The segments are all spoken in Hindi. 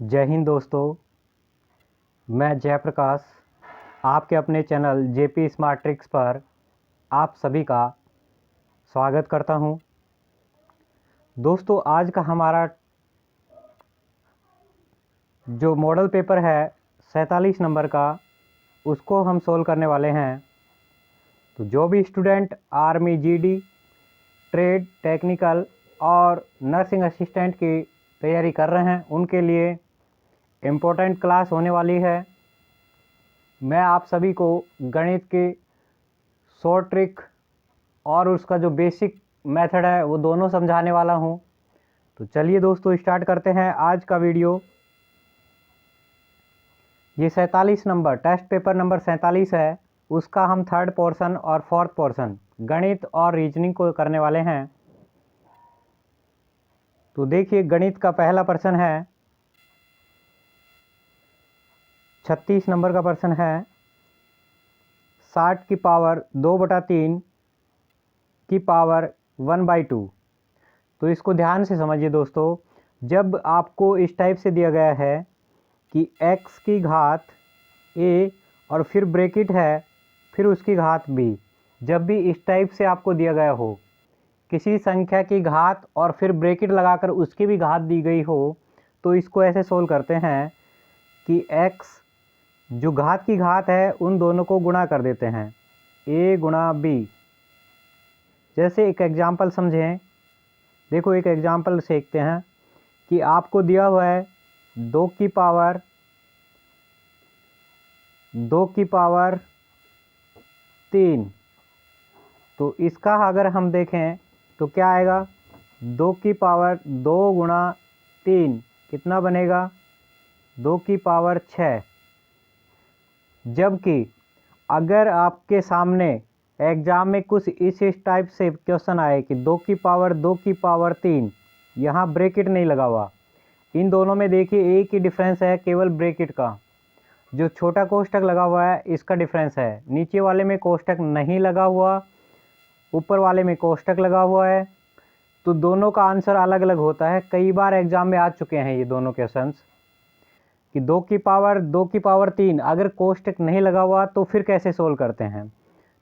जय हिंद दोस्तों, मैं जयप्रकाश आपके अपने चैनल जेपी स्मार्ट ट्रिक्स पर आप सभी का स्वागत करता हूं। दोस्तों, आज का हमारा जो मॉडल पेपर है 47 नंबर का, उसको हम सोल्व करने वाले हैं। तो जो भी student army, GD, trade, technical और नर्सिंग असिस्टेंट की तैयारी कर रहे हैं, उनके लिए इम्पोर्टेंट क्लास होने वाली है। मैं आप सभी को गणित की शॉर्ट ट्रिक और उसका जो बेसिक मेथड है वो दोनों समझाने वाला हूं। तो चलिए दोस्तों, स्टार्ट करते हैं आज का वीडियो। ये 47 नंबर टेस्ट पेपर नंबर 47 है, उसका हम थर्ड पोर्शन और फोर्थ पोर्शन गणित और रीजनिंग को करने वाले हैं। तो देखिए, गणित का पहला प्रश्न है, 36 नंबर का प्रश्न है। 60 की पावर 2/3 की पावर 1/2। तो इसको ध्यान से समझिए दोस्तों। जब आपको इस टाइप से दिया गया है कि x की घात a और फिर ब्रैकेट है, फिर उसकी घात b, जब भी इस टाइप से आपको दिया गया हो, किसी संख्या की घात और फिर ब्रैकेट लगाकर उसकी भी घात दी गई हो, तो इसको ऐसे सोल्व करते हैं कि x जो घात की घात है उन दोनों को गुणा कर देते हैं, a गुणा b। जैसे एक एग्जाम्पल समझें, देखो एक एग्जाम्पल सीखते हैं कि आपको दिया हुआ है 2 की पावर 3। तो इसका अगर हम देखें तो क्या आएगा, 2 की पावर 2 गुणा 3 कितना बनेगा, 2 की पावर 6। जबकि अगर आपके सामने एग्जाम में कुछ इस टाइप से क्वेश्चन आए कि 2 की पावर 3, यहाँ ब्रैकेट नहीं लगा हुआ, इन दोनों में देखिए एक ही डिफरेंस है, केवल ब्रैकेट का। जो छोटा कोष्ठक लगा हुआ है इसका डिफरेंस है, नीचे वाले में कोष्ठक नहीं लगा हुआ, ऊपर वाले में कोष्ठक लगा हुआ है। तो दोनों का आंसर अलग अलग होता है। कई बार एग्जाम में आ चुके हैं ये दोनों क्वेश्चंस कि 2 की पावर 3 अगर कोष्ठक नहीं लगा हुआ तो फिर कैसे सोल्व करते हैं।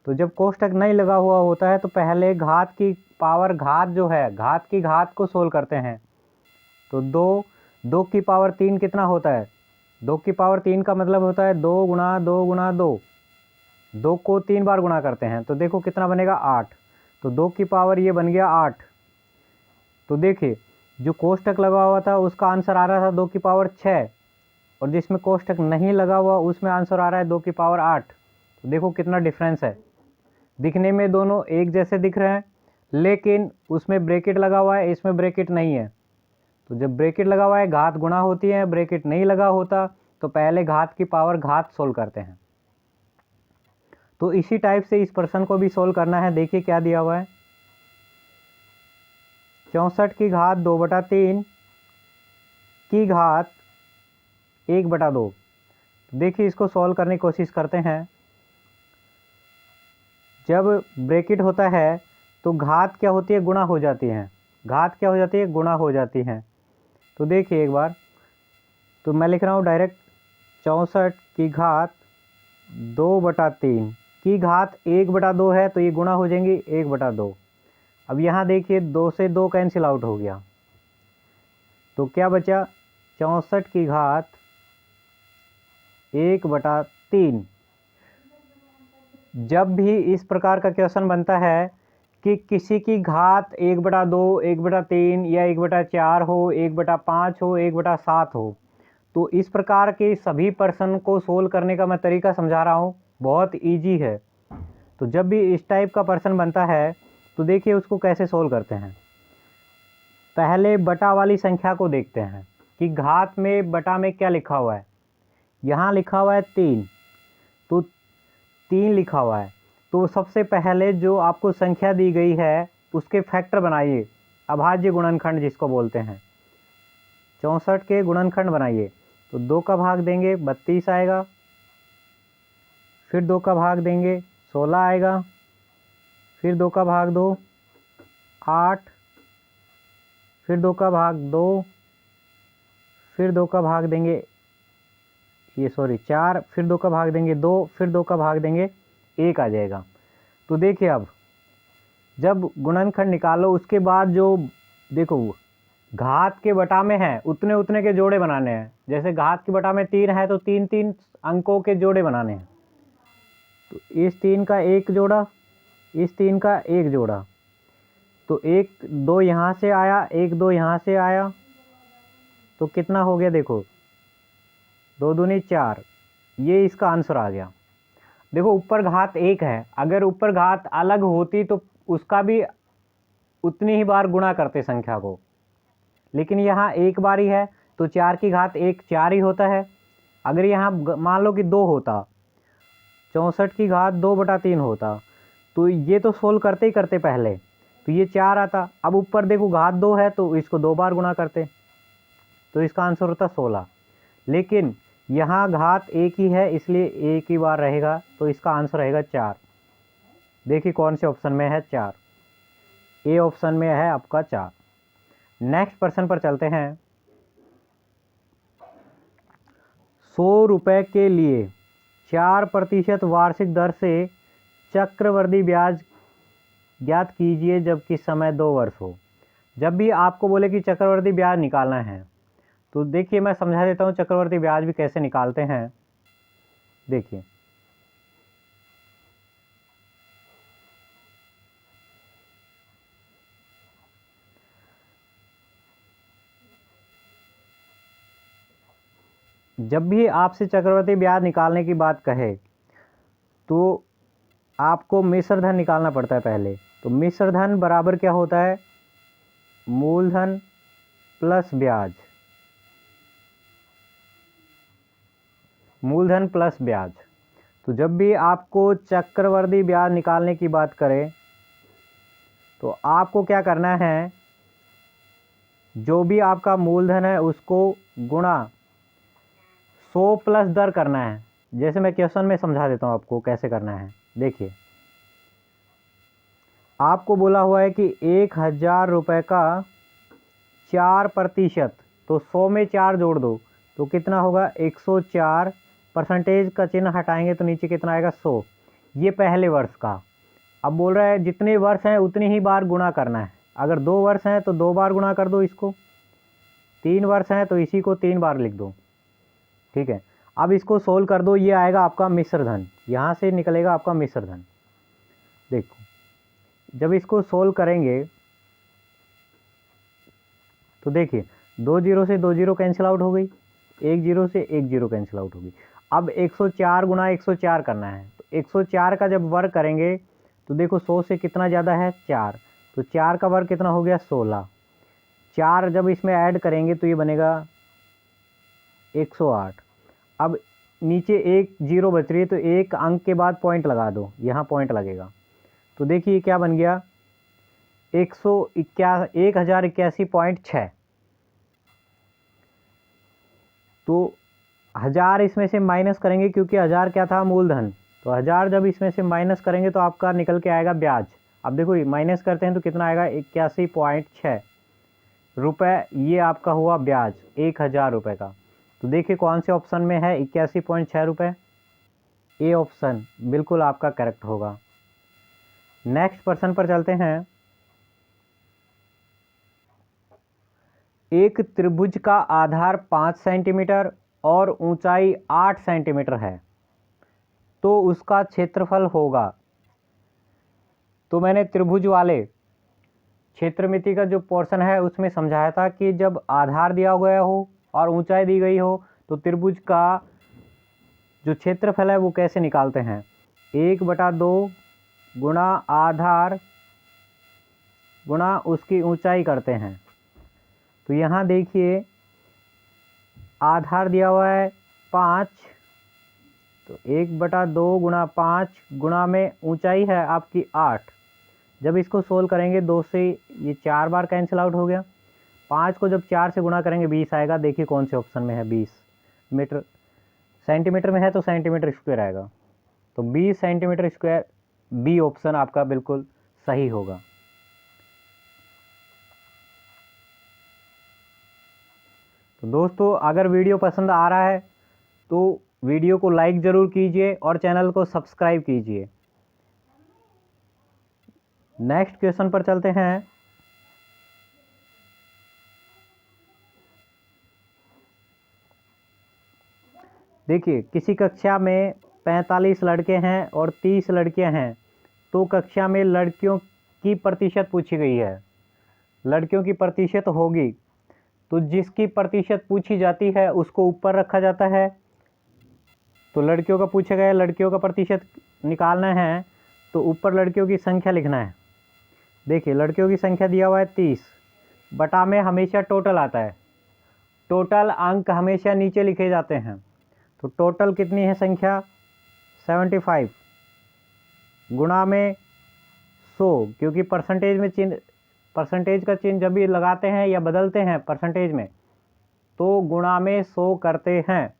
तो जब कोष्ठक नहीं लगा हुआ होता है तो पहले घात की पावर घात जो है, घात की घात को सोल्व करते हैं। तो 2 की पावर 3 कितना होता है, 2 की पावर 3 का मतलब होता है 2 गुणा 2 गुणा 2। 2 को 3 बार गुणा करते हैं तो देखो कितना बनेगा, 8। तो 2 की पावर ये बन गया 8। तो देखिए, जो कोष्ठक लगा हुआ था उसका आंसर आ रहा था 2 की पावर 6, और जिसमें कोष्ठक नहीं लगा हुआ उसमें आंसर आ रहा है 2 की पावर 8। तो देखो कितना डिफरेंस है। दिखने में दोनों एक जैसे दिख रहे हैं, लेकिन उसमें ब्रैकेट लगा हुआ है, इसमें ब्रैकेट नहीं है। तो जब ब्रैकेट लगा हुआ है घात गुणा होती है, ब्रैकेट नहीं लगा होता तो पहले घात की पावर घात सोल्व करते हैं। तो इसी टाइप से इस प्रश्न को भी सोल्व करना है। देखिए क्या दिया हुआ है, 64 की घात 2/3 की घात 1/2। देखिए इसको सॉल्व करने की कोशिश करते हैं। जब ब्रैकेट होता है तो घात क्या होती है, गुणा हो जाती है। घात क्या हो जाती है, गुणा हो जाती है। तो देखिए एक बार, तो मैं लिख रहा हूँ डायरेक्ट, 64 की घात 2/3 की घात 1/2 है, तो ये गुणा हो जाएंगी 1/2। अब यहाँ देखिए 2 से 2 कैंसिल आउट हो गया, तो क्या बचा, 64 की घात 1/3। जब भी इस प्रकार का क्वेश्चन बनता है कि किसी की घात 1/2, 1/3 या 1/4 हो, 1/5 हो, 1/7 हो, तो इस प्रकार के सभी प्रश्न को सोल्व करने का मैं तरीका समझा रहा हूँ, बहुत इजी है। तो जब भी इस टाइप का प्रश्न बनता है तो देखिए उसको कैसे सोल्व करते हैं। पहले बटा वाली संख्या को देखते हैं कि घात में बटा में क्या लिखा हुआ है। यहाँ लिखा हुआ है 3, तो 3 लिखा हुआ है, तो सबसे पहले जो आपको संख्या दी गई है उसके फैक्टर बनाइए, अभाज्य गुणनखंड जिसको बोलते हैं। 64 के गुणनखंड बनाइए, तो 2 का भाग देंगे 32 आएगा, फिर 2 का भाग देंगे 16 आएगा, फिर 2 का भाग 2 8, फिर 2 का भाग 2, फिर 2 का भाग देंगे, ये सॉरी 4, फिर 2 का भाग देंगे 2, फिर 2 का भाग देंगे 1 आ जाएगा। तो देखिए अब जब गुणनखंड निकालो उसके बाद जो देखो घात के बटा में है उतने उतने के जोड़े बनाने हैं। जैसे घात के बटा में 3 है तो 3 3 अंकों के जोड़े बनाने हैं। तो इस 3 का एक जोड़ा, इस 3 का एक जोड़ा, तो 1 2 यहाँ से आया, 1 2 यहाँ से आया, तो कितना हो गया देखो 2 दूनी 4, ये इसका आंसर आ गया। देखो ऊपर घात 1 है, अगर ऊपर घात अलग होती तो उसका भी उतनी ही बार गुणा करते संख्या को, लेकिन यहाँ एक बार ही है तो 4 की घात 1 4 ही होता है। अगर यहाँ मान लो कि 2 होता, 64 की घात 2/3 होता, तो ये तो सोल्व करते ही करते पहले, तो ये 4 आता। अब ऊपर देखो घात 2 है तो इसको 2 बार गुणा करते, तो इसका आंसर होता 16। लेकिन यहाँ घात 1 ही है इसलिए एक ही बार रहेगा, तो इसका आंसर रहेगा 4। देखिए कौन से ऑप्शन में है 4, ए ऑप्शन में है आपका 4। नेक्स्ट प्रश्न पर चलते हैं। 100 रुपये के लिए 4% वार्षिक दर से चक्रवृद्धि ब्याज ज्ञात कीजिए जबकि समय 2 वर्ष हो। जब भी आपको बोले कि चक्रवृद्धि ब्याज निकालना है तो देखिए मैं समझा देता हूँ चक्रवृद्धि ब्याज भी कैसे निकालते हैं। देखिए जब भी आपसे चक्रवृद्धि ब्याज निकालने की बात कहे तो आपको मिश्र धन निकालना पड़ता है पहले। तो मिश्र धन बराबर क्या होता है, मूलधन प्लस ब्याज, मूलधन प्लस ब्याज। तो जब भी आपको चक्रवृद्धि ब्याज निकालने की बात करें तो आपको क्या करना है, जो भी आपका मूलधन है उसको गुणा 100 प्लस दर करना है। जैसे मैं क्वेश्चन में समझा देता हूँ आपको कैसे करना है। देखिए आपको बोला हुआ है कि 1000 रुपये का 4%, तो 100 में 4 जोड़ दो तो कितना होगा 104, परसेंटेज का चिन्ह हटाएंगे तो नीचे कितना आएगा 100। ये पहले वर्ष का। अब बोल रहा है जितने वर्ष हैं उतनी ही बार गुणा करना है। अगर 2 वर्ष हैं तो 2 बार गुणा कर दो इसको, 3 वर्ष हैं तो इसी को 3 बार लिख दो, ठीक है। अब इसको सोल्व कर दो, ये आएगा आपका मिश्र धन, यहाँ से निकलेगा आपका मिश्र धन। देखो जब इसको सोल्व करेंगे तो देखिए 2 जीरो से 2 जीरो कैंसिल आउट हो गई, 1 जीरो से 1 जीरो कैंसिल आउट हो गई। अब 104 गुणा 104 करना है, तो 104 का जब वर्ग करेंगे तो देखो 100 से कितना ज़्यादा है 4, तो 4 का वर्ग कितना हो गया 16। 4 जब इसमें ऐड करेंगे तो ये बनेगा 108। अब नीचे एक जीरो बच रही है तो एक अंक के बाद पॉइंट लगा दो, यहाँ पॉइंट लगेगा। तो देखिए क्या बन गया 1081.6। तो 1000 इसमें से माइनस करेंगे क्योंकि 1000 क्या था मूलधन, तो 1000 जब इसमें से माइनस करेंगे तो आपका निकल के आएगा ब्याज। अब देखो माइनस करते हैं तो कितना आएगा 81.6 रुपये, ये आपका हुआ ब्याज 1000 रुपये का। तो देखिए कौन से ऑप्शन में है 81.6 रुपये, ए ऑप्शन बिल्कुल आपका करेक्ट होगा। नेक्स्ट प्रश्न पर चलते हैं। एक त्रिभुज का आधार 5 सेंटीमीटर और ऊंचाई 8 सेंटीमीटर है तो उसका क्षेत्रफल होगा। तो मैंने त्रिभुज वाले क्षेत्रमिति का जो पोर्शन है उसमें समझाया था कि जब आधार दिया गया हो और ऊंचाई दी गई हो तो त्रिभुज का जो क्षेत्रफल है वो कैसे निकालते हैं, 1/2 गुणा आधार गुणा उसकी ऊंचाई करते हैं। तो यहाँ देखिए आधार दिया हुआ है 5, तो 1/2 गुणा 5 गुणा में ऊंचाई है आपकी 8। जब इसको सोल्व करेंगे 2 से ये 4 बार कैंसिल आउट हो गया, 5 को जब 4 से गुणा करेंगे 20 आएगा। देखिए कौन से ऑप्शन में है 20 मीटर, सेंटीमीटर में है तो सेंटीमीटर स्क्वायर आएगा, तो 20 सेंटीमीटर स्क्वायर बी ऑप्शन आपका बिल्कुल सही होगा। तो दोस्तों अगर वीडियो पसंद आ रहा है तो वीडियो को लाइक ज़रूर कीजिए और चैनल को सब्सक्राइब कीजिए। नेक्स्ट क्वेश्चन पर चलते हैं। देखिए किसी कक्षा में 45 लड़के हैं और 30 लड़कियां हैं, तो कक्षा में लड़कियों की प्रतिशत पूछी गई है। लड़कियों की प्रतिशत होगी तो जिसकी प्रतिशत पूछी जाती है उसको ऊपर रखा जाता है। तो लड़कियों का पूछा गया, लड़कियों का प्रतिशत निकालना है तो ऊपर लड़कियों की संख्या लिखना है। देखिए लड़कियों की संख्या दिया हुआ है 30, बटा में हमेशा टोटल आता है। टोटल अंक हमेशा नीचे लिखे जाते हैं। तो टोटल कितनी है संख्या 75, गुणा में 100, क्योंकि परसेंटेज में चिन्ह, परसेंटेज का चिन्ह जब भी लगाते हैं या बदलते हैं परसेंटेज में तो गुणा में 100 करते हैं।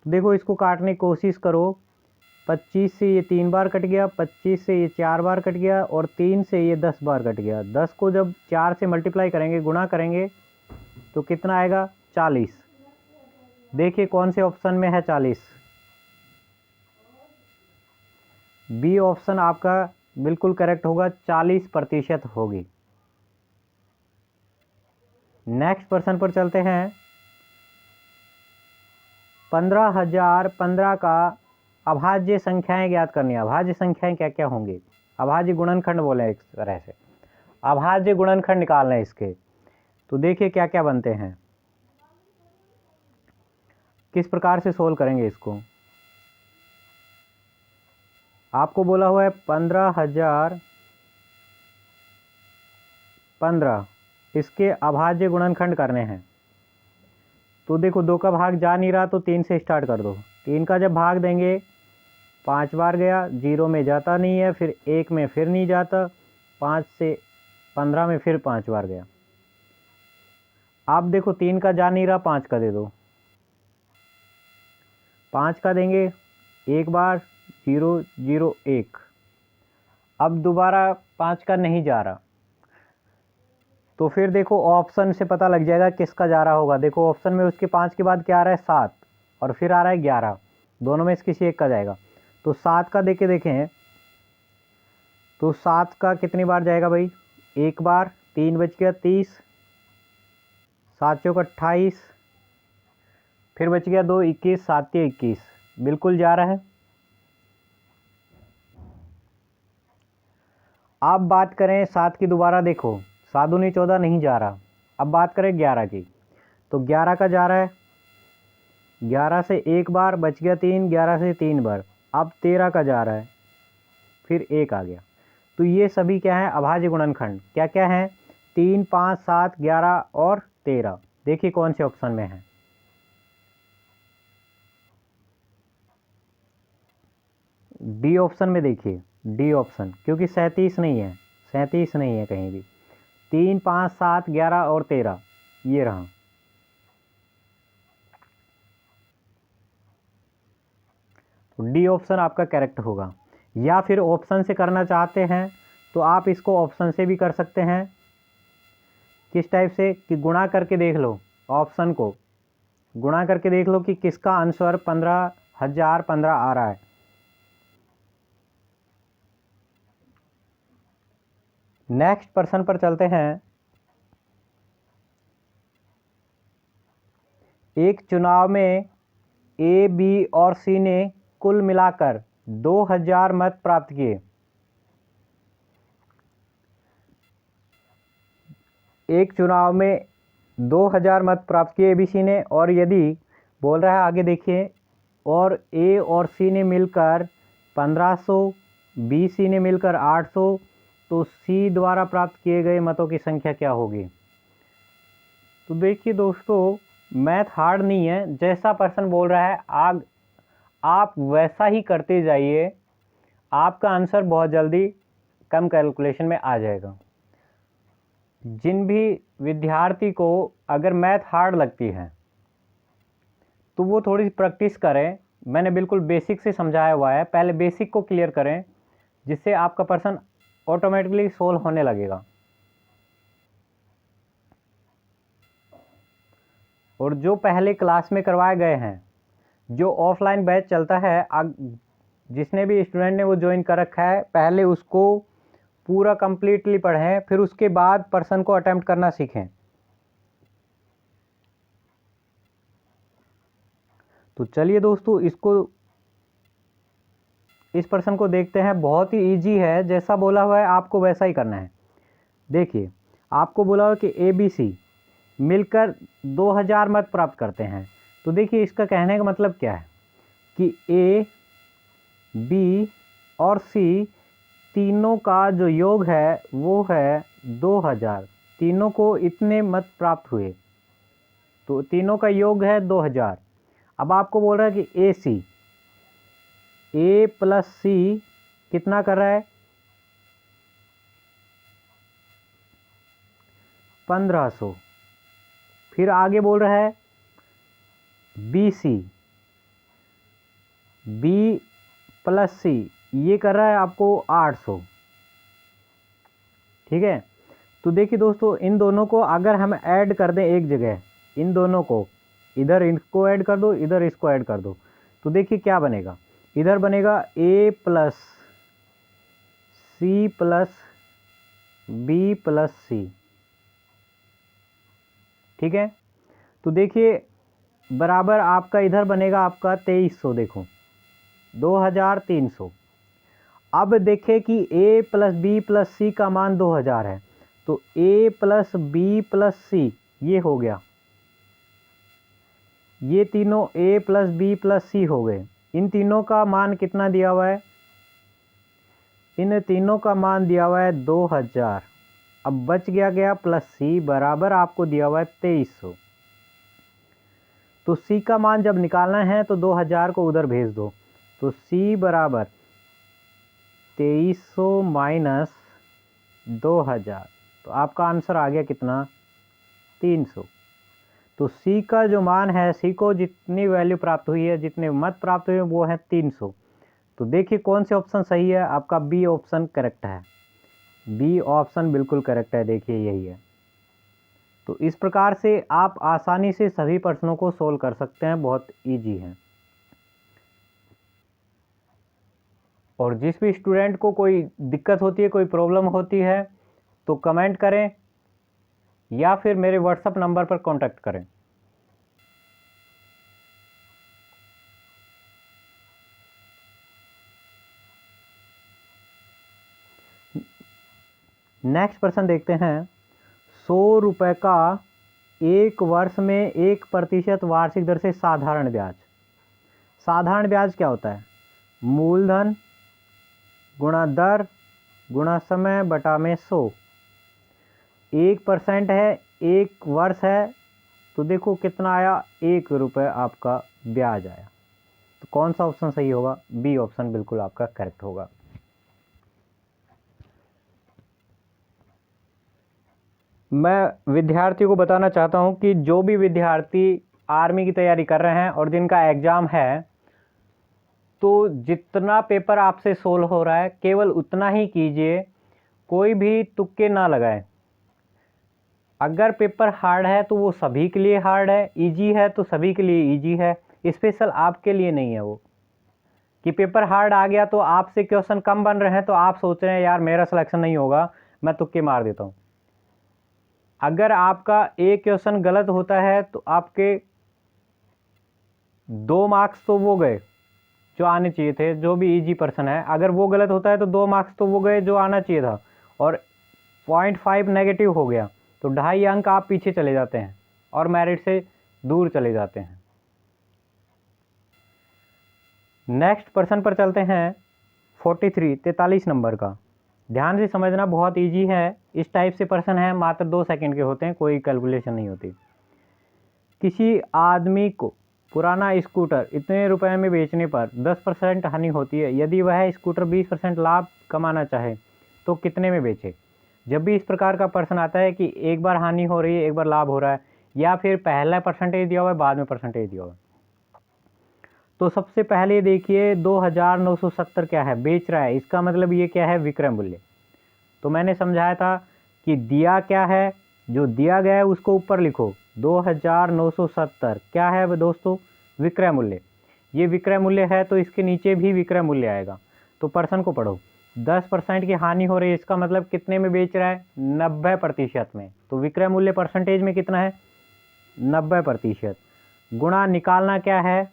तो देखो इसको काटने की कोशिश करो। 25 से ये 3 बार कट गया, 25 से ये 4 बार कट गया और 3 से ये 10 बार कट गया। 10 को जब 4 से मल्टीप्लाई करेंगे, गुणा करेंगे तो कितना आएगा 40। देखिए कौन से ऑप्शन में है 40। बी ऑप्शन आपका बिल्कुल करेक्ट होगा, 40% होगी। नेक्स्ट प्रश्न पर चलते हैं। 15,015 का अभाज्य संख्याएं ज्ञात करनी है। अभाज्य संख्याएं क्या क्या होंगी? अभाज्य गुणनखंड बोले एक तरह से, अभाज्य गुणनखंड निकालना है इसके। तो देखिए क्या क्या बनते हैं, किस प्रकार से सोल्व करेंगे इसको। आपको बोला हुआ है 15,015, इसके अभाज्य गुणनखंड करने हैं। तो देखो 2 का भाग जा नहीं रहा तो 3 से स्टार्ट कर दो। 3 का जब भाग देंगे 5 बार गया, 0 में जाता नहीं है, फिर 1 में फिर नहीं जाता, 5 से 15 में फिर 5 बार गया। आप देखो 3 का जा नहीं रहा, 5 का दे दो। 5 का देंगे 1 बार, 0 0 1। अब दोबारा 5 का नहीं जा रहा तो फिर देखो ऑप्शन से पता लग जाएगा किसका जा रहा होगा। देखो ऑप्शन में उसके 5 के बाद क्या आ रहा है 7 और फिर आ रहा है 11, दोनों में से किसी एक का जाएगा। तो 7 का देके देखें तो 7 का कितनी बार जाएगा भाई, 1 बार, 3 बच गया 30, 7 चौक 28, फिर बच गया 2 21, 7 21, बिल्कुल जा रहा है। अब बात करें 7 की, दोबारा देखो 7 दूनी 14 नहीं जा रहा। अब बात करें 11 की, तो 11 का जा रहा है, 11 से 1 बार बच गया 3, 11 से 3 बार। अब 13 का जा रहा है, फिर 1 आ गया। तो ये सभी क्या है अभाज्य गुणनखंड। क्या क्या है 3 5 7 11 और 13। देखिए कौन से ऑप्शन में है। डी ऑप्शन में देखिए, डी ऑप्शन, क्योंकि 37 नहीं है, 37 नहीं है कहीं भी। 3 5 7 11 और 13 ये रहा। तो डी ऑप्शन आपका करेक्ट होगा। या फिर ऑप्शन से करना चाहते हैं तो आप इसको ऑप्शन से भी कर सकते हैं। किस टाइप से कि गुणा करके देख लो, ऑप्शन को गुणा करके देख लो कि किसका आंसर 15,015 आ रहा है। नेक्स्ट प्रश्न पर चलते हैं। एक चुनाव में ए, बी और सी ने कुल मिलाकर 2,000 मत प्राप्त किए। एक चुनाव में 2,000 मत प्राप्त किए एबीसी ने, और यदि बोल रहा है आगे देखिए, और ए और सी ने मिलकर 1,500, बी सी ने मिलकर 800, तो सी द्वारा प्राप्त किए गए मतों की संख्या क्या होगी। तो देखिए दोस्तों मैथ हार्ड नहीं है, जैसा पर्सन बोल रहा है आप वैसा ही करते जाइए, आपका आंसर बहुत जल्दी कम कैलकुलेशन में आ जाएगा। जिन भी विद्यार्थी को अगर मैथ हार्ड लगती है तो वो थोड़ी सी प्रैक्टिस करें। मैंने बिल्कुल बेसिक से समझाया हुआ है, पहले बेसिक को क्लियर करें जिससे आपका पर्सन ऑटोमेटिकली सोल्व होने लगेगा। और जो पहले क्लास में करवाए गए हैं, जो ऑफलाइन बैच चलता है, जिसने भी स्टूडेंट ने वो ज्वाइन कर रखा है, पहले उसको पूरा कंप्लीटली पढ़ें, फिर उसके बाद पर्सन को अटेम्प्ट करना सीखें। तो चलिए दोस्तों, इस पर्सन को देखते हैं। बहुत ही इजी है, जैसा बोला हुआ है आपको वैसा ही करना है। देखिए, आपको बोला हुआ कि ABC मिलकर 2000 मत प्राप्त करते हैं। तो देखिए, इसका कहने का मतलब क्या है कि A, B और C तीनों का जो योग है वो है 2000। तीनों को इतने मत प्राप्त हुए, तो तीनों का योग है 2000। अब आपको बोल रहा है कि A प्लस C कितना कर रहा है, 1500। फिर आगे बोल रहा है BC, B प्लस C ये कर रहा है आपको 800। ठीक है। तो देखिए दोस्तों, इन दोनों को अगर हम ऐड कर दें एक जगह, इन दोनों को, इधर इसको ऐड कर दो, इधर इसको ऐड कर दो, तो देखिए क्या बनेगा। इधर बनेगा A plus C plus B plus C। ठीक है। तो देखिए बराबर आपका इधर बनेगा आपका 2300। देखो 2300। अब देखें कि A plus B plus C का मान 2000 है, तो A plus B plus C ये हो गया। ये तीनों A plus B plus C हो गए। इन तीनों का मान कितना दिया हुआ है, इन तीनों का मान दिया हुआ है 2000। अब बच गया प्लस C बराबर आपको दिया हुआ है 2300। तो C का मान जब निकालना है तो 2000 को उधर भेज दो, तो C बराबर 2300 माइनस 2000, तो आपका आंसर आ गया कितना, 300। तो C का जो मान है, C को जितनी वैल्यू प्राप्त हुई है, जितने मत प्राप्त हुए वो है 300। तो देखिए कौन से ऑप्शन सही है, आपका B ऑप्शन करेक्ट है। B ऑप्शन बिल्कुल करेक्ट है, देखिए यही है। तो इस प्रकार से आप आसानी से सभी प्रश्नों को सोल्व कर सकते हैं, बहुत इजी है। और जिस भी स्टूडेंट को कोई दिक्कत होती है, कोई प्रॉब्लम होती है, तो कमेंट करें या फिर मेरे व्हाट्सएप नंबर पर कांटेक्ट करें। नेक्स्ट प्रश्न देखते हैं। 100 रुपये का एक वर्ष में 1% वार्षिक दर से साधारण ब्याज। साधारण ब्याज क्या होता है, मूलधन गुणा दर गुणा समय बटा में 100। 1% है, एक वर्ष है, तो देखो कितना आया, 1 रुपये आपका ब्याज आया। तो कौन सा ऑप्शन सही होगा, B ऑप्शन बिल्कुल आपका करेक्ट होगा। मैं विद्यार्थियों को बताना चाहता हूं कि जो भी विद्यार्थी आर्मी की तैयारी कर रहे हैं और जिनका एग्ज़ाम है, तो जितना पेपर आपसे सोल्व हो रहा है केवल उतना ही कीजिए, कोई भी तुक्के ना लगाएं। अगर पेपर हार्ड है तो वो सभी के लिए हार्ड है, इजी है तो सभी के लिए इजी है, स्पेशल आपके लिए नहीं है। वो कि पेपर हार्ड आ गया तो आपसे क्वेश्चन कम बन रहे हैं तो आप सोच रहे हैं यार मेरा सिलेक्शन नहीं होगा, मैं तुक्के मार देता हूँ। अगर आपका एक क्वेश्चन गलत होता है तो आपके 2 मार्क्स तो वो गए जो आने चाहिए थे, जो भी इजी पर्सन है। अगर वो गलत होता है तो 2 मार्क्स तो वो गए जो आना चाहिए था, और 0.5 नेगेटिव हो गया, तो 2.5 अंक आप पीछे चले जाते हैं और मेरिट से दूर चले जाते हैं। नेक्स्ट पर्सन पर चलते हैं। 43 नंबर का, ध्यान से समझना, बहुत इजी है। इस टाइप से पर्सन है, मात्र 2 सेकंड के होते हैं, कोई कैलकुलेशन नहीं होती। किसी आदमी को पुराना स्कूटर इतने रुपए में बेचने पर 10% हानि होती है। यदि वह स्कूटर 20% लाभ कमाना चाहे तो कितने में बेचे। जब भी इस प्रकार का प्रश्न आता है कि एक बार हानि हो रही है, एक बार लाभ हो रहा है, या फिर पहला परसेंटेज दिया हुआ है बाद में परसेंटेज दिया हुआ है, तो सबसे पहले देखिए 2970 क्या है, बेच रहा है, इसका मतलब ये क्या है, विक्रय मूल्य। तो मैंने समझाया था कि दिया क्या है, जो दिया गया है उसको ऊपर लिखो, 2970 क्या है दोस्तों? विक्रय मूल्य। ये विक्रय मूल्य है तो इसके नीचे भी विक्रय मूल्य आएगा। तो पर्सन को पढ़ो, 10% की हानि हो रही है, इसका मतलब कितने में बेच रहा है? 90% में। तो विक्रय मूल्य परसेंटेज में कितना है? 90%। गुणा निकालना क्या है?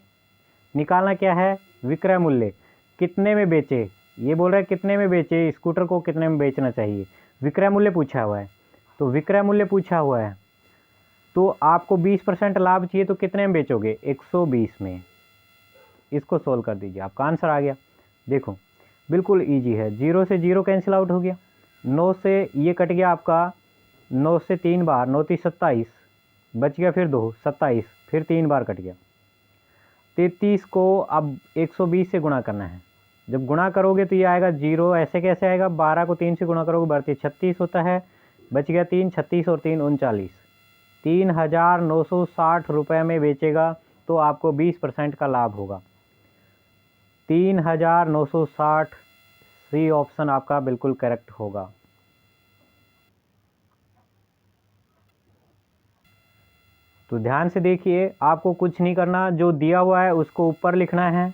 निकालना क्या है? विक्रय मूल्य। कितने में बेचे? ये बोल रहा है कितने में बेचे, स्कूटर को कितने में बेचना चाहिए। विक्रय मूल्य पूछा हुआ है, तो विक्रय मूल्य पूछा हुआ है तो आपको 20% लाभ चाहिए, तो कितने में बेचोगे? 120 में। इसको सोल्व कर दीजिए, आपका आंसर आ गया। देखो बिल्कुल इजी है, 0 से 0 कैंसिल आउट हो गया, 9 से ये कट गया आपका, 9 से 3 बार, 9 3 27 बच गया, फिर 2 27, फिर 3 बार कट गया। 33 को अब 120 से गुणा करना है। जब गुणा करोगे तो ये आएगा 0, ऐसे कैसे आएगा? 12 को 3 से गुणा करोगे, बढ़ती 36 होता है, बच गया 3, 36 और 3 39, 3960 रुपये में बेचेगा तो आपको 20% का लाभ होगा। 3960, सी ऑप्शन आपका बिल्कुल करेक्ट होगा। तो ध्यान से देखिए, आपको कुछ नहीं करना, जो दिया हुआ है उसको ऊपर लिखना है,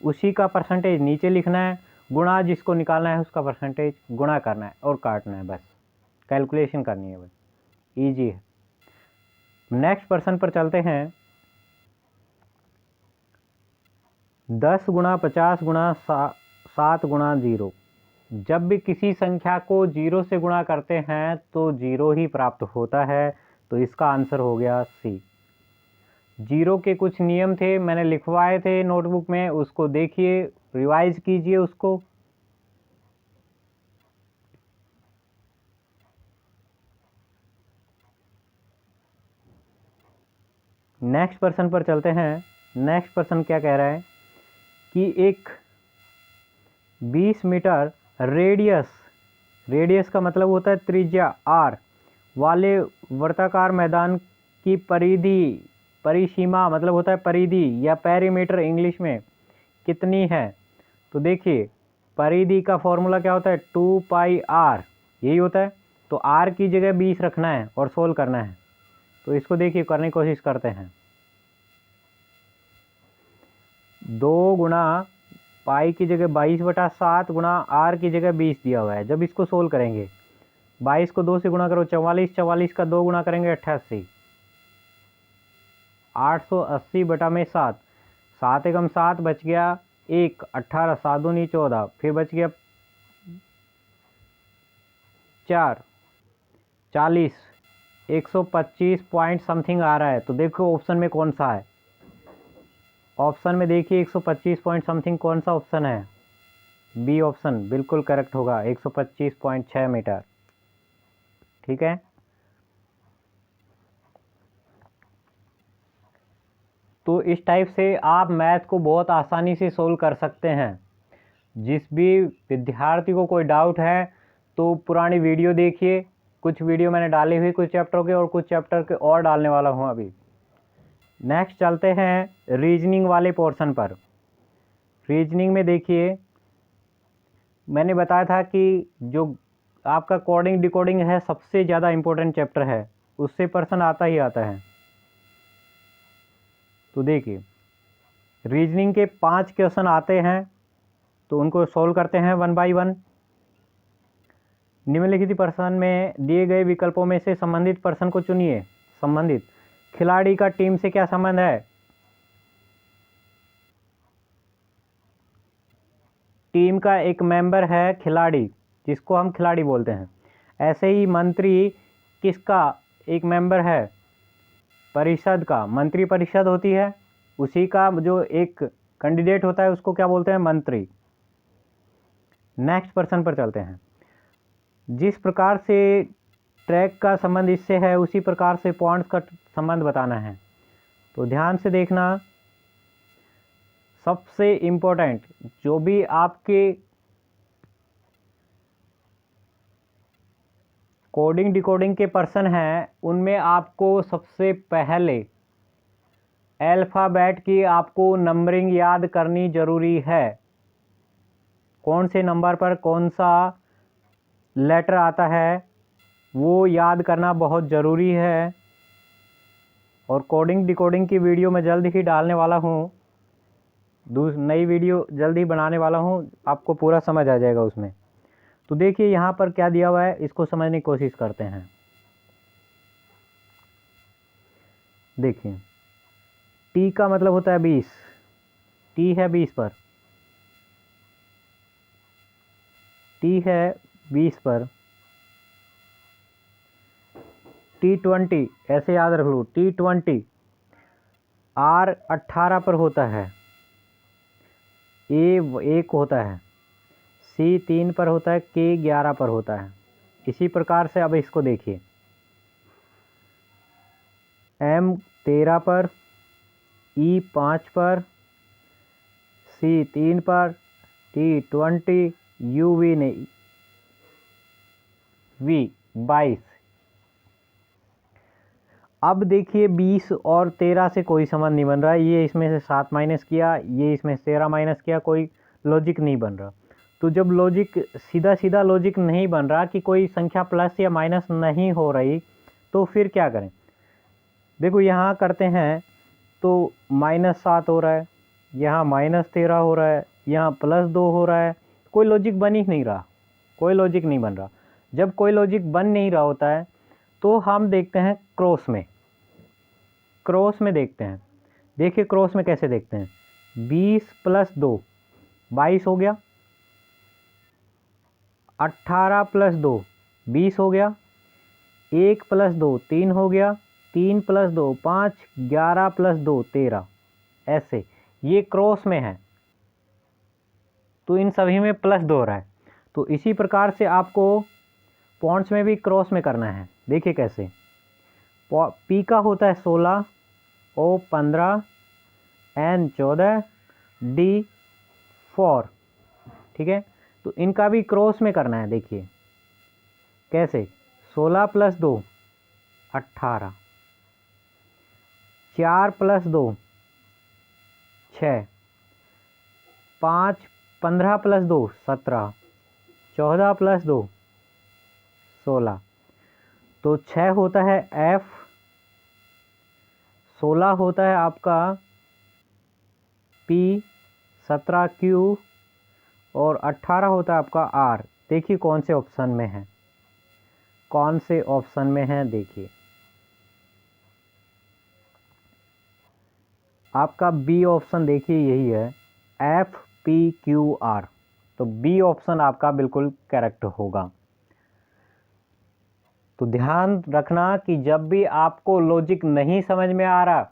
उसी का परसेंटेज नीचे लिखना है, गुणा जिसको निकालना है उसका परसेंटेज गुणा करना है और काटना है, बस कैलकुलेशन करनी है, बस इजी है। नेक्स्ट पर्सन पर चलते हैं। 10 गुणा 50 गुणा 7 गुणा 0। जब भी किसी संख्या को 0 से गुणा करते हैं तो 0 ही प्राप्त होता है, तो इसका आंसर हो गया सी। 0 के कुछ नियम थे, मैंने लिखवाए थे नोटबुक में, उसको देखिए, रिवाइज कीजिए उसको। नेक्स्ट पर्सन पर चलते हैं। नेक्स्ट पर्सन क्या कह रहा है कि एक 20 मीटर रेडियस का मतलब होता है त्रिज्या r वाले वर्ताकार मैदान की परिसीमा मतलब होता है परिधि या पेरीमीटर इंग्लिश में कितनी है। तो देखिए परिधि का फॉर्मूला क्या होता है? 2 पाई r, यही होता है। तो r की जगह 20 रखना है और सोल्व करना है। तो इसको देखिए, करने की कोशिश करते हैं। 2 गुणा पाई की जगह 22/7 गुणा r की जगह 20 दिया हुआ है। जब इसको सोल्व करेंगे, 22 को 2 से गुणा करो 44, 44 का 2 गुणा करेंगे 88, 880/7, 7 एकम 7 बच गया 1, 18, 7 दूनी 14, फिर बच गया 4, 40, 125 पॉइंट समथिंग आ रहा है। तो देखो ऑप्शन में कौन सा है। ऑप्शन में देखिए 125 पॉइंट समथिंग कौन सा ऑप्शन है? बी ऑप्शन बिल्कुल करेक्ट होगा, 125.6 मीटर। ठीक है, तो इस टाइप से आप मैथ को बहुत आसानी से सोल्व कर सकते हैं। जिस भी विद्यार्थी को कोई डाउट है तो पुरानी वीडियो देखिए, कुछ वीडियो मैंने डाली हुई कुछ चैप्टर के, और कुछ चैप्टर के और डालने वाला हूँ अभी। नेक्स्ट चलते हैं रीजनिंग वाले पोर्शन पर। रीजनिंग में देखिए, मैंने बताया था कि जो आपका कोडिंग डिकोडिंग है सबसे ज़्यादा इम्पोर्टेंट चैप्टर है, उससे पर्सन आता ही आता है। तो देखिए रीजनिंग के 5 क्वेश्चन आते हैं, तो उनको सॉल्व करते हैं 1 बाय 1। निम्नलिखित प्रश्न में दिए गए विकल्पों में से संबंधित पर्सन को चुनिए। संबंधित खिलाड़ी का टीम से क्या संबंध है? टीम का एक मेंबर है खिलाड़ी, जिसको हम खिलाड़ी बोलते हैं। ऐसे ही मंत्री किसका एक मेंबर है? परिषद का। मंत्री परिषद होती है, उसी का जो एक कैंडिडेट होता है उसको क्या बोलते हैं? मंत्री। नेक्स्ट पर्सन पर चलते हैं। जिस प्रकार से ट्रैक का संबंध इससे है, उसी प्रकार से पॉइंट्स का संबंध बताना है। तो ध्यान से देखना, सबसे इम्पोर्टेंट जो भी आपके कोडिंग डिकोडिंग के पर्सन हैं, उनमें आपको सबसे पहले अल्फ़ाबेट की आपको नंबरिंग याद करनी ज़रूरी है। कौन से नंबर पर कौन सा लेटर आता है वो याद करना बहुत ज़रूरी है। और कोडिंग डिकोडिंग की वीडियो मैं जल्द ही डालने वाला हूँ, नई वीडियो जल्द ही बनाने वाला हूँ, आपको पूरा समझ आ जाएगा उसमें। तो देखिए यहाँ पर क्या दिया हुआ है, इसको समझने की कोशिश करते हैं। देखिए टी का मतलब होता है 20, टी है 20 पर, टी है 20 पर, T20 ऐसे याद रख लो, T20 R 18 पर होता है, A 1 होता है, C 3 पर होता है, K 11 पर होता है। इसी प्रकार से अब इसको देखिए, M 13 पर, E 5 पर, C 3 पर, T20 UV नहीं V 22। अब देखिए 20 और 13 से कोई संबंध नहीं बन रहा है, ये इसमें से 7 माइनस किया, ये इसमें से 13 माइनस किया, कोई लॉजिक नहीं बन रहा। तो जब लॉजिक सीधा सीधा लॉजिक नहीं बन रहा कि कोई संख्या प्लस या माइनस नहीं हो रही, तो फिर क्या करें। देखो यहाँ करते हैं तो -7 हो रहा है, यहाँ -13 हो रहा है, यहाँ +2 हो रहा है, कोई लॉजिक बन ही नहीं रहा, कोई लॉजिक नहीं बन रहा। जब कोई लॉजिक बन नहीं रहा होता है तो हम देखते हैं क्रॉस में, क्रॉस में देखते हैं। देखिए क्रॉस में कैसे देखते हैं, 20 + 2 22 हो गया, 18 + 2 20 हो गया, 1 + 2 3 हो गया, 3 + 2 5, 11 + 2 13। ऐसे ये क्रॉस में है, तो इन सभी में +2 हो रहा है। तो इसी प्रकार से आपको पॉइंट्स में भी क्रॉस में करना है। देखिए कैसे, पी का होता है 16, O 15, N 14, D 4, ठीक है। तो इनका भी क्रॉस में करना है। देखिए कैसे, 16 + 2 18, 4 + 2 6, 5 15 + 2 17, 14 + 2 16। तो 6 होता है F, 16 होता है आपका P, 17 Q और 18 होता है आपका R। देखिए कौन से ऑप्शन में है, कौन से ऑप्शन में है। देखिए आपका बी ऑप्शन, देखिए यही है FPQR। तो बी ऑप्शन आपका बिल्कुल करेक्ट होगा। तो ध्यान रखना कि जब भी आपको लॉजिक नहीं समझ में आ रहा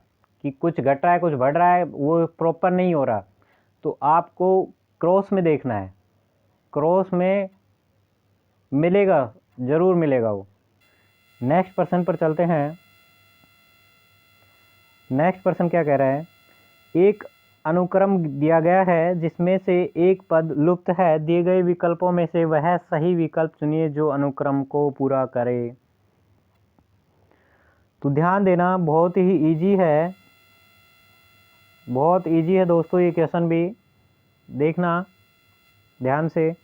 कि कुछ घट रहा है कुछ बढ़ रहा है, वो प्रॉपर नहीं हो रहा, तो आपको क्रॉस में देखना है, क्रॉस में मिलेगा, ज़रूर मिलेगा वो। नेक्स्ट प्रश्न पर चलते हैं। नेक्स्ट प्रश्न क्या कह रहा है, एक अनुक्रम दिया गया है जिसमें से एक पद लुप्त है, दिए गए विकल्पों में से वह सही विकल्प चुनिए जो अनुक्रम को पूरा करे। तो ध्यान देना, बहुत ही इजी है, बहुत इजी है दोस्तों ये क्वेश्चन भी, देखना ध्यान से।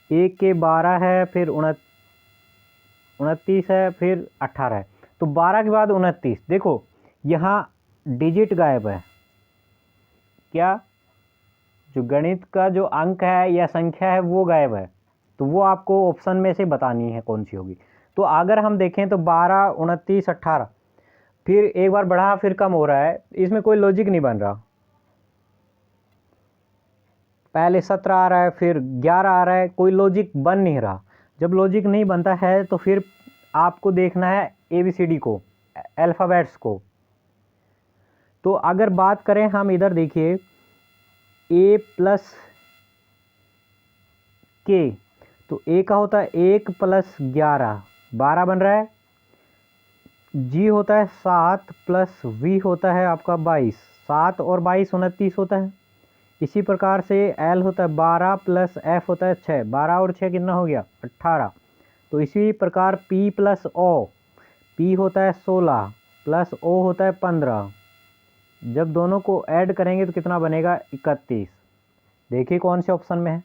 1 के 12 है, फिर 29 है, फिर 18 है। तो 12 के बाद 29, देखो यहाँ डिजिट गायब है, क्या जो गणित का जो अंक है या संख्या है वो गायब है, तो वो आपको ऑप्शन में से बतानी है कौन सी होगी। तो अगर हम देखें तो 12 29 18, फिर एक बार बढ़ा फिर कम हो रहा है, इसमें कोई लॉजिक नहीं बन रहा। पहले 17 आ रहा है, फिर 11 आ रहा है, कोई लॉजिक बन नहीं रहा। जब लॉजिक नहीं बनता है तो फिर आपको देखना है ABCD को, अल्फ़ाबेट्स को। तो अगर बात करें हम इधर देखिए A + K, तो A का होता है 1 + 11 12 बन रहा है, G होता है 7 + V होता है आपका 22, 7 और 22 29 होता है। इसी प्रकार से L होता है 12 + F होता है 6, 12 और 6 कितना हो गया 18। तो इसी प्रकार P + O, P होता है 16 + O होता है 15, जब दोनों को ऐड करेंगे तो कितना बनेगा 31। देखिए कौन से ऑप्शन में है,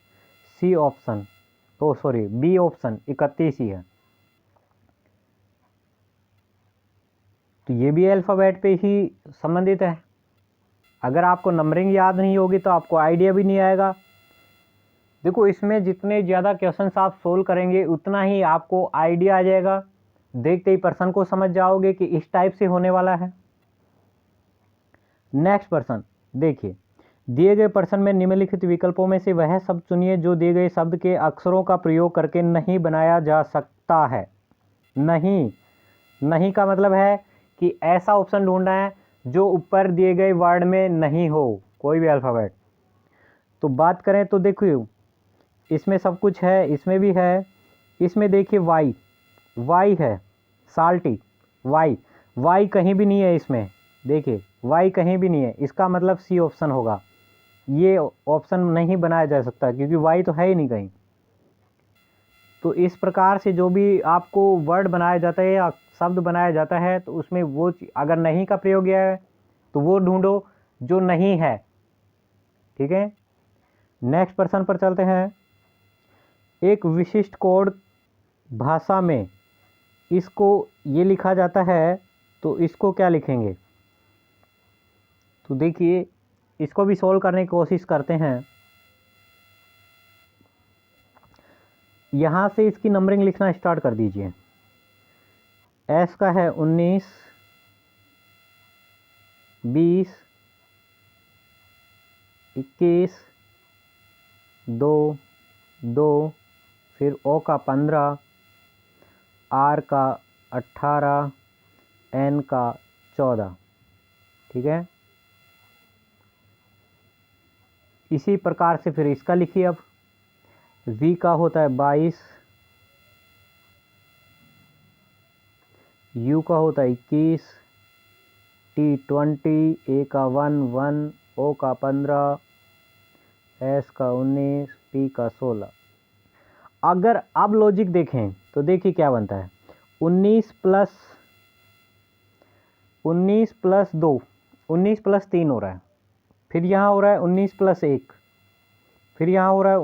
सी ऑप्शन, तो सॉरी बी ऑप्शन 31 ही है। तो ये भी अल्फ़ाबेट पे ही संबंधित है। अगर आपको नंबरिंग याद नहीं होगी तो आपको आइडिया भी नहीं आएगा। देखो, इसमें जितने ज़्यादा क्वेश्चंस आप सोल्व करेंगे उतना ही आपको आइडिया आ जाएगा। देखते ही पर्सन को समझ जाओगे कि इस टाइप से होने वाला है। नेक्स्ट पर्सन देखिए, दिए गए पर्सन में निम्नलिखित विकल्पों में से वह शब्द चुनिए जो दिए गए शब्द के अक्षरों का प्रयोग करके नहीं बनाया जा सकता है। नहीं, नहीं का मतलब है कि ऐसा ऑप्शन ढूंढना है जो ऊपर दिए गए वर्ड में नहीं हो, कोई भी अल्फ़ाबेट। तो बात करें तो देखिए, इसमें सब कुछ है, इसमें भी है। इसमें देखिए वाई, वाई है, साल्टी, वाई, वाई कहीं भी नहीं है इसमें। देखिए वाई कहीं भी नहीं है, इसका मतलब सी ऑप्शन होगा। ये ऑप्शन नहीं बनाया जा सकता क्योंकि वाई तो है ही नहीं कहीं। तो इस प्रकार से जो भी आपको वर्ड बनाया जाता है या शब्द बनाया जाता है तो उसमें वो अगर नहीं का प्रयोग किया है तो वो ढूंढो जो नहीं है। ठीक है, नेक्स्ट पर्सन पर चलते हैं। एक विशिष्ट कोड भाषा में इसको ये लिखा जाता है, तो इसको क्या लिखेंगे? तो देखिए, इसको भी सॉल्व करने की कोशिश करते हैं। यहाँ से इसकी नंबरिंग लिखना स्टार्ट कर दीजिए। एस का है 19, 20, 21, 2, 2, फिर ओ का 15, आर का 18, एन का 14। ठीक है, इसी प्रकार से फिर इसका लिखिए। अब वी का होता है 22, यू का होता है 21, टी 20, ए का 1, 1, ओ का 15, एस का 19, पी का 16। अगर अब लॉजिक देखें तो देखिए क्या बनता है। 19 प्लस 2, 19 प्लस 3 हो रहा है। फिर यहाँ हो रहा है 19 प्लस 1, फिर यहाँ हो रहा है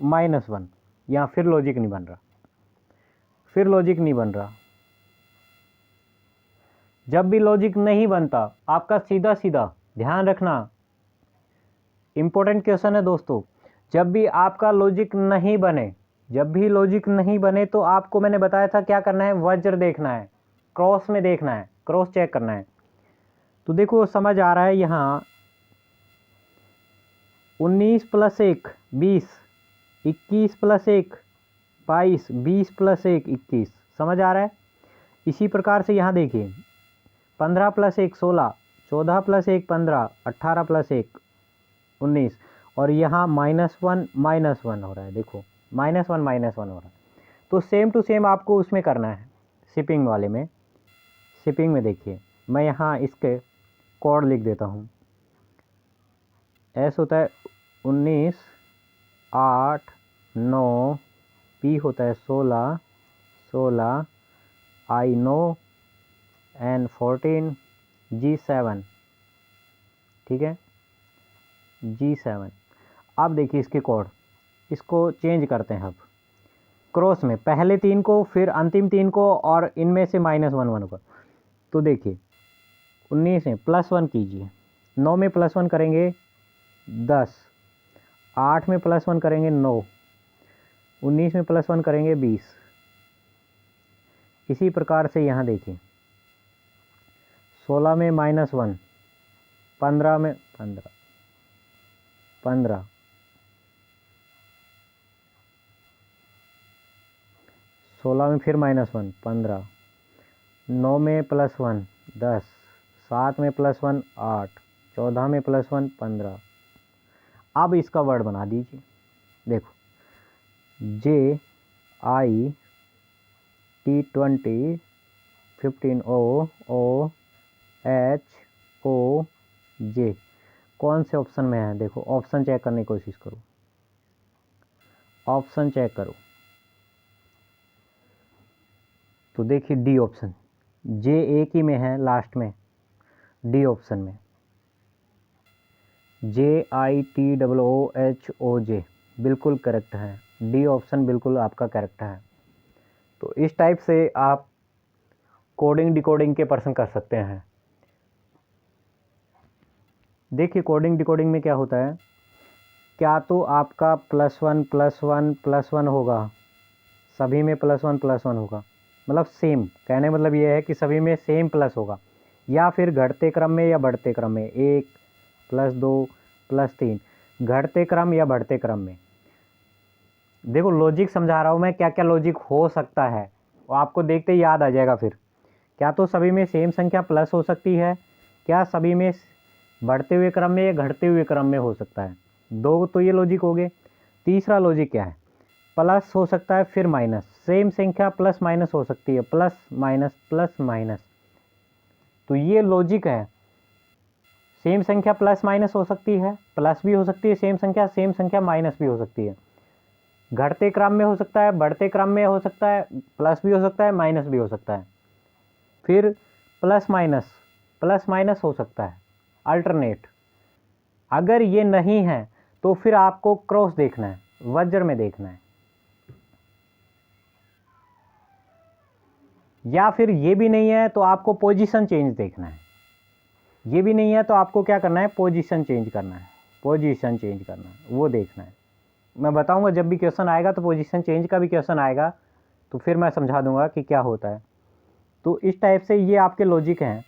-1। यहाँ फिर लॉजिक नहीं बन रहा, फिर लॉजिक नहीं बन रहा। जब भी लॉजिक नहीं बनता आपका सीधा सीधा ध्यान रखना, इंपॉर्टेंट क्वेश्चन है दोस्तों। जब भी आपका लॉजिक नहीं बने, जब भी लॉजिक नहीं बने तो आपको मैंने बताया था क्या करना है, वज्र देखना है, क्रॉस में देखना है, क्रॉस चेक करना है। तो देखो समझ आ रहा है यहाँ 19 प्लस 1 20, 21 प्लस 1 22, 20 प्लस 1 21। समझ आ रहा है। इसी प्रकार से यहाँ देखिए 15 प्लस 1 16, 14 प्लस 1 15, 18 प्लस 1 19, और यहाँ -1 हो रहा है। देखो -1 हो रहा है। तो सेम टू सेम आपको उसमें करना है, शिपिंग वाले में। शिपिंग में देखिए मैं यहाँ इसके कोड लिख देता हूँ। एस होता है 19, 8, 9, पी होता है 16, 16, आई 9, एन 14, जी 7। ठीक है, G7। अब देखिए इसके कोड, इसको चेंज करते हैं। अब क्रॉस में पहले 3 को, फिर अंतिम 3 को, और इनमें से -1 को। तो देखिए 19 में +1 कीजिए, 9 में +1 करेंगे 10, 8 में +1 करेंगे 9, 19 में +1 करेंगे 20। इसी प्रकार से यहाँ देखिए 16 में -1, 15 में 15, 16 में फिर -1 15, 9 में +1 10, 7 में +1 8, 14 में +1 15। अब इसका वर्ड बना दीजिए। देखो JIT20 15 OOHOJ कौन से ऑप्शन में है? देखो ऑप्शन चेक करने की कोशिश करो, ऑप्शन चेक करो। तो देखिए डी ऑप्शन, जे एक ही में है लास्ट में, डी ऑप्शन में JITOOHOJ बिल्कुल करेक्ट है। डी ऑप्शन बिल्कुल आपका करेक्ट है। तो इस टाइप से आप कोडिंग डिकोडिंग के पर्सन कर सकते हैं। देखिए कोडिंग डिकोडिंग में क्या होता है, क्या तो आपका +1 होगा, सभी में +1 होगा, मतलब सेम, कहने मतलब ये है कि सभी में सेम प्लस होगा, या फिर घटते क्रम में या बढ़ते क्रम में, 1 +2 +3, घटते क्रम या बढ़ते क्रम में। देखो लॉजिक समझा रहा हूँ मैं, क्या क्या लॉजिक हो सकता है वो आपको देखते ही याद आ जाएगा। फिर क्या तो सभी में सेम संख्या प्लस हो सकती है, क्या सभी में बढ़ते हुए क्रम में या घटते हुए क्रम में हो सकता है। दो तो ये लॉजिक हो गए। तीसरा लॉजिक क्या है, प्लस हो सकता है फिर माइनस, सेम संख्या प्लस माइनस हो सकती है, प्लस माइनस। तो ये लॉजिक है, सेम संख्या प्लस माइनस हो सकती है, प्लस भी हो सकती है सेम संख्या माइनस भी हो सकती है, घटते क्रम में हो सकता है, बढ़ते क्रम में हो सकता है, प्लस भी हो सकता है माइनस भी हो सकता है, फिर प्लस माइनस हो सकता है अल्टरनेट। अगर ये नहीं है तो फिर आपको क्रॉस देखना है, वज्र में देखना है, या फिर ये भी नहीं है तो आपको पोजीशन चेंज देखना है। ये भी नहीं है तो आपको क्या करना है, पोजीशन चेंज करना है, वो देखना है। मैं बताऊंगा जब भी क्वेश्चन आएगा तो पोजीशन चेंज का भी क्वेश्चन आएगा तो फिर मैं समझा दूंगा कि क्या होता है। तो इस टाइप से ये आपके लॉजिक हैं,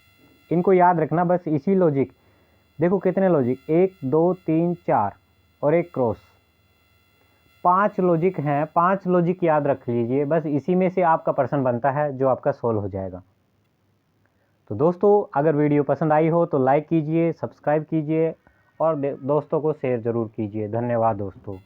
इनको याद रखना बस। इसी लॉजिक, देखो कितने लॉजिक, 1 2 3 4 और एक क्रॉस, 5 लॉजिक हैं। 5 लॉजिक याद रख लीजिए बस, इसी में से आपका प्रश्न बनता है जो आपका सोल्व हो जाएगा। तो दोस्तों अगर वीडियो पसंद आई हो तो लाइक कीजिए, सब्सक्राइब कीजिए और दोस्तों को शेयर ज़रूर कीजिए। धन्यवाद दोस्तों।